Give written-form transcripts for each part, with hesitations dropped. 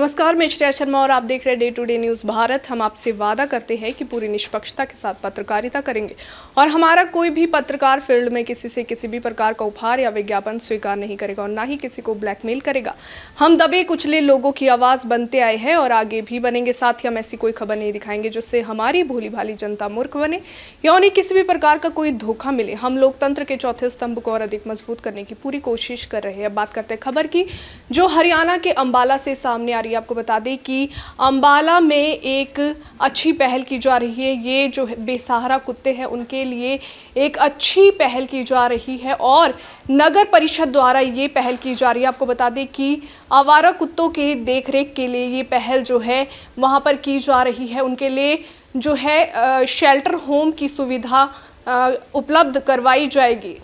नमस्कार, मैं श्रेया शर्मा और आप देख रहे हैं day to day news Bharat. हम आपसे वादा करते हैं कि पूरी निष्पक्षता के साथ पत्रकारिता करेंगे और हमारा कोई भी पत्रकार फील्ड में किसी से किसी भी प्रकार का उपहार या विज्ञापन स्वीकार नहीं करेगा और ना ही किसी को ब्लैकमेल करेगा। हम दबे कुचले लोगों की आवाज़ बनते आए हैं और आगे भी बनेंगे। साथ ही हम ऐसी कोई खबर नहीं दिखाएंगे जिससे हमारी भोली भाली जनता मूर्ख बने या उन्हें किसी भी प्रकार का कोई धोखा मिले। हम लोकतंत्र के चौथे स्तंभ को और अधिक मजबूत करने की पूरी कोशिश कर रहे हैं। अब बात करते हैं खबर की, जो हरियाणा के अंबाला से सामने आ रही है। आपको बता दें कि अंबाला में एक अच्छी पहल की जा रही है। ये जो बेसहारा कुत्ते हैं उनके लिए एक अच्छी पहल की जा रही है और नगर परिषद द्वारा ये पहल की जा रही है। आपको बता दें कि आवारा कुत्तों के देखरेख के लिए ये पहल जो है वहाँ पर की जा रही है। उनके लिए जो है शेल्टर होम की सुविधा उपलब्ध करवाई जाएगी।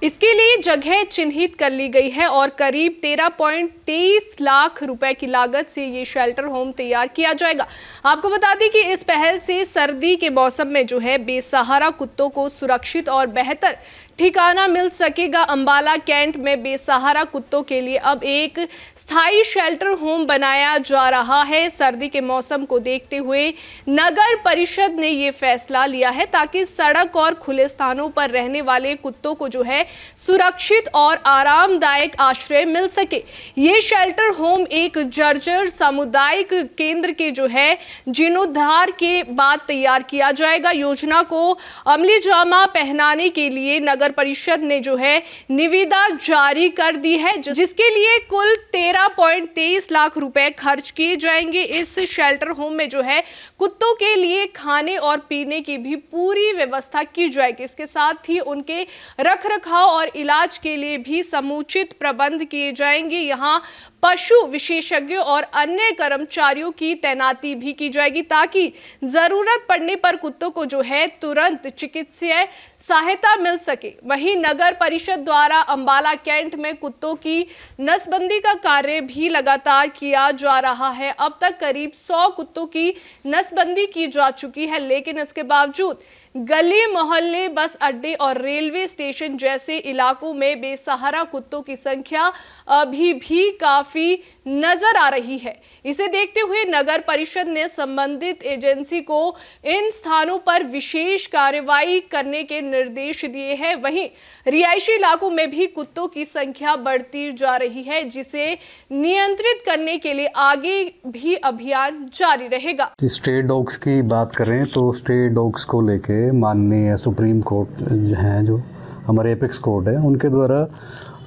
इसके लिए जगह चिन्हित कर ली गई है और करीब 13.23 लाख रुपए की लागत से ये शेल्टर होम तैयार किया जाएगा। आपको बता दें कि इस पहल से सर्दी के मौसम में जो है बेसहारा कुत्तों को सुरक्षित और बेहतर ठिकाना मिल सकेगा। अंबाला कैंट में बेसहारा कुत्तों के लिए अब एक स्थायी शेल्टर होम बनाया जा रहा है। सर्दी के मौसम को देखते हुए नगर परिषद ने ये फैसला लिया है ताकि सड़क और खुले स्थानों पर रहने वाले कुत्तों को जो है सुरक्षित और आरामदायक आश्रय मिल सके। ये शेल्टर होम एक जर्जर सामुदायिक केंद्र के जो है जीर्णोद्धार के बाद तैयार किया जाएगा। योजना को अमली जामा पहनाने के लिए नगर परिषद ने जो है निविदा जारी कर दी है, जिसके लिए कुल 13.23 लाख रुपए खर्च किए जाएंगे। इस शेल्टर होम में जो है कुत्तों के लिए खाने और पीने की भी पूरी व्यवस्था की जाएगी। इसके साथ ही उनके रखरखाव और इलाज के लिए भी समुचित प्रबंध किए जाएंगे। यहाँ पशु विशेषज्ञों और अन्य कर्मचारियों की तैनाती भी की जाएगी ताकि जरूरत पड़ने पर कुत्तों को जो है तुरंत चिकित्सीय सहायता मिल सके। वहीं नगर परिषद द्वारा अंबाला कैंट में कुत्तों की नसबंदी का कार्य भी लगातार किया जा रहा है। अब तक करीब 100 कुत्तों की नसबंदी की जा चुकी है, लेकिन इसके बावजूद गली मोहल्ले, बस अड्डे और रेलवे स्टेशन जैसे इलाकों में बेसहारा कुत्तों की संख्या अभी भी काफी नजर आ रही है। इसे देखते हुए नगर परिषद ने संबंधित एजेंसी को इन स्थानों पर विशेष कार्रवाई करने के निर्देश दिए हैं। वहीं रिहायशी इलाकों में भी कुत्तों की संख्या बढ़ती जा रही है, जिसे नियंत्रित करने के लिए आगे भी अभियान जारी रहेगा। स्ट्रे डॉग्स की बात करें तो स्ट्रे डॉग्स को लेके माननीय सुप्रीम कोर्ट हैं, जो हमारे एपेक्स कोर्ट है, उनके द्वारा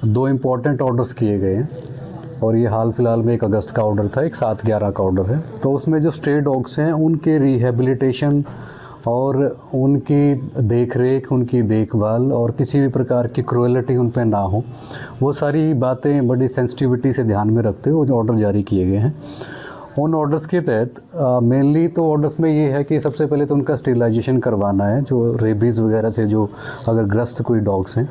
2 इम्पॉर्टेंट ऑर्डर्स किए गए हैं और ये हाल फिलहाल में 1 अगस्त का ऑर्डर था, एक 7/11 का ऑर्डर है। तो उसमें जो स्ट्रे डॉग्स हैं उनके रिहेबिलिटेशन और उनकी देखरेख, उनकी देखभाल और किसी भी प्रकार की क्रूएलिटी उन पर ना हो, वो सारी बातें बड़ी सेंसिटिविटी से ध्यान में रखते हुए जो ऑर्डर जारी किए गए हैं। उन ऑर्डर्स के तहत मेनली तो ऑर्डर्स में ये है कि सबसे पहले तो उनका स्टेरिलाइजेशन करवाना है, जो रेबीज़ वगैरह से जो अगर ग्रस्त कोई डॉग्स हैं।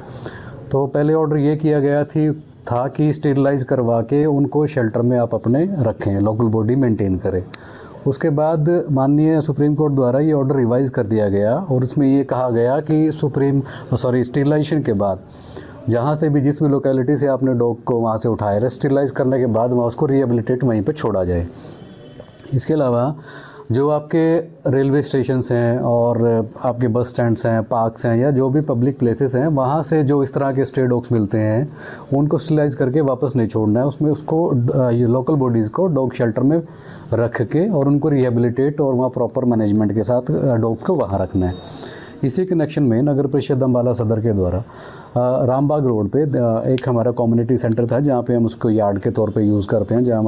तो पहले ऑर्डर ये किया गया था कि स्टेरिलाइज करवा के उनको शेल्टर में आप अपने रखें, लोकल बॉडी मेंटेन करें। उसके बाद माननीय सुप्रीम कोर्ट द्वारा ये ऑर्डर रिवाइज़ कर दिया गया और उसमें ये कहा गया कि स्टेरिलाइजेशन के बाद जहाँ से भी जिस भी लोकेलिटी से आपने डॉग को वहाँ से उठाया, स्टेरिलाइज करने के बाद वहाँ उसको रिहेबिलिटेट वहीं पे छोड़ा जाए। इसके अलावा जो आपके रेलवे स्टेशंस हैं और आपके बस स्टैंड्स हैं, पार्क्स हैं या जो भी पब्लिक प्लेसेस हैं, वहाँ से जो इस तरह के स्ट्रे डॉग्स मिलते हैं उनको स्टेरिलाइज करके वापस नहीं छोड़ना है। उसमें उसको ये लोकल बॉडीज़ को डॉग शेल्टर में रख के और उनको रिहेबिलिटेट और वहाँ प्रॉपर मैनेजमेंट के साथ डॉग को वहाँ रखना है। इसी कनेक्शन में नगर परिषद अम्बाला सदर के द्वारा रामबाग रोड पे एक हमारा कम्युनिटी सेंटर था, जहाँ पे हम उसको यार्ड के तौर पे यूज़ करते हैं, जहाँ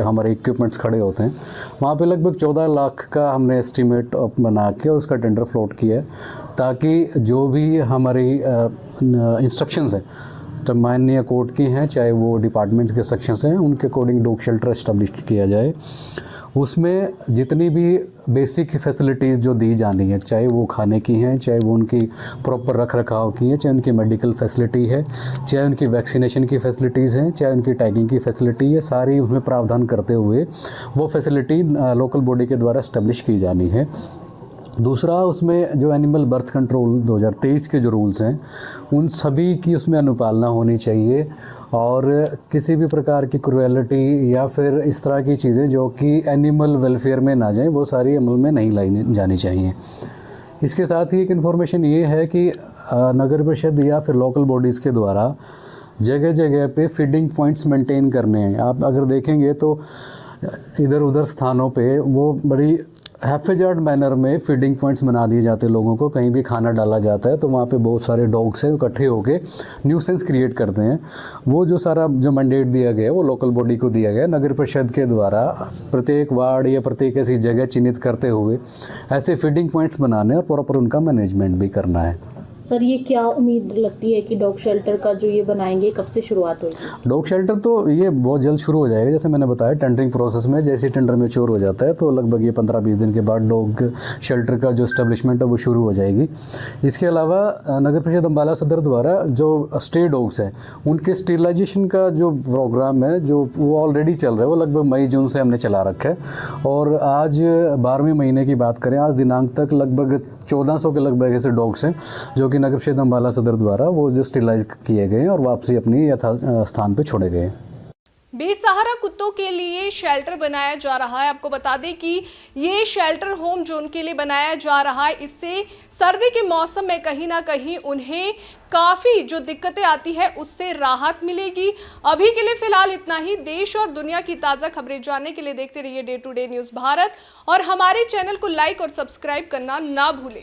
हमारे इक्विपमेंट्स खड़े होते हैं। वहाँ पे लगभग 14 लाख का हमने एस्टीमेट बना के और उसका टेंडर फ्लोट किया है, ताकि जो भी हमारी इंस्ट्रक्शंस हैं, तो माननीय कोर्ट की हैं चाहे वो डिपार्टमेंट्स के सेक्शंस हैं, उनके अकॉर्डिंग डॉग शेल्टर एस्टेब्लिश किया जाए। उसमें जितनी भी बेसिक फैसिलिटीज़ जो दी जानी है, चाहे वो खाने की हैं, चाहे वो उनकी प्रॉपर रख रखाव की है, चाहे उनकी मेडिकल फैसिलिटी है, चाहे उनकी वैक्सीनेशन की फैसिलिटीज़ हैं, चाहे उनकी टैगिंग की फैसिलिटी है, सारी उसमें प्रावधान करते हुए वो फैसिलिटी लोकल बॉडी के द्वारा इस्टेब्लिश की जानी है। दूसरा, उसमें जो एनिमल बर्थ कंट्रोल 2023 के जो रूल्स हैं उन सभी की उसमें अनुपालना होनी चाहिए, और किसी भी प्रकार की क्रुएलिटी या फिर इस तरह की चीज़ें जो कि एनिमल वेलफेयर में ना जाएं, वो सारी अमल में नहीं लाई जानी चाहिए। इसके साथ ही एक इन्फॉर्मेशन ये है कि नगर परिषद या फिर लोकल बॉडीज़ के द्वारा जगह जगह पे फीडिंग पॉइंट्स मेंटेन करने हैं। आप अगर देखेंगे तो इधर उधर स्थानों पे वो बड़ी हैफेजार्ड मैनर में फीडिंग पॉइंट्स बना दिए जाते हैं लोगों को। कहीं भी खाना डाला जाता है तो वहाँ पे बहुत सारे डॉग्स हैं इकट्ठे होके न्यूसेंस क्रिएट करते हैं। वो जो सारा जो मैंडेट दिया गया है वो लोकल बॉडी को दिया गया है, नगर परिषद के द्वारा प्रत्येक वार्ड या प्रत्येक ऐसी जगह चिन्हित करते हुए ऐसे फीडिंग पॉइंट्स बनाने और प्रॉपर उनका मैनेजमेंट भी करना है। सर, ये क्या उम्मीद लगती है कि डॉग शेल्टर का जो ये बनाएंगे, कब से शुरुआत होगी? डॉग शेल्टर तो ये बहुत जल्द शुरू हो जाएगा। जैसे मैंने बताया, टेंडरिंग प्रोसेस में जैसे टेंडर मैच्योर हो जाता है तो लगभग ये 15-20 दिन के बाद डॉग शेल्टर का जो इस्टेब्लिशमेंट है वो शुरू हो जाएगी। इसके अलावा नगर परिषद अम्बाला सदर द्वारा जो स्टे डॉग्स हैं उनके स्टेरिलाइजेशन का जो प्रोग्राम है जो वो ऑलरेडी चल रहा है, वो लगभग मई जून से हमने चला रखा है। और आज 12वें महीने की बात करें, आज दिनांक तक लगभग 1400 के लगभग ऐसे डॉग्स हैं जो कि नगर परिषद अम्बाला सदर द्वारा वो जो स्टेरिलाइज किए गए हैं और वापसी अपनी यथा स्थान पे छोड़े गए हैं। बेसहारा कुत्तों के लिए शेल्टर बनाया जा रहा है। आपको बता दें कि ये शेल्टर होम जो उनके लिए बनाया जा रहा है, इससे सर्दी के मौसम में कहीं ना कहीं उन्हें काफ़ी जो दिक्कतें आती है उससे राहत मिलेगी। अभी के लिए फिलहाल इतना ही। देश और दुनिया की ताज़ा खबरें जानने के लिए देखते रहिए day to day news Bharat और हमारे चैनल को लाइक और सब्सक्राइब करना ना भूलें।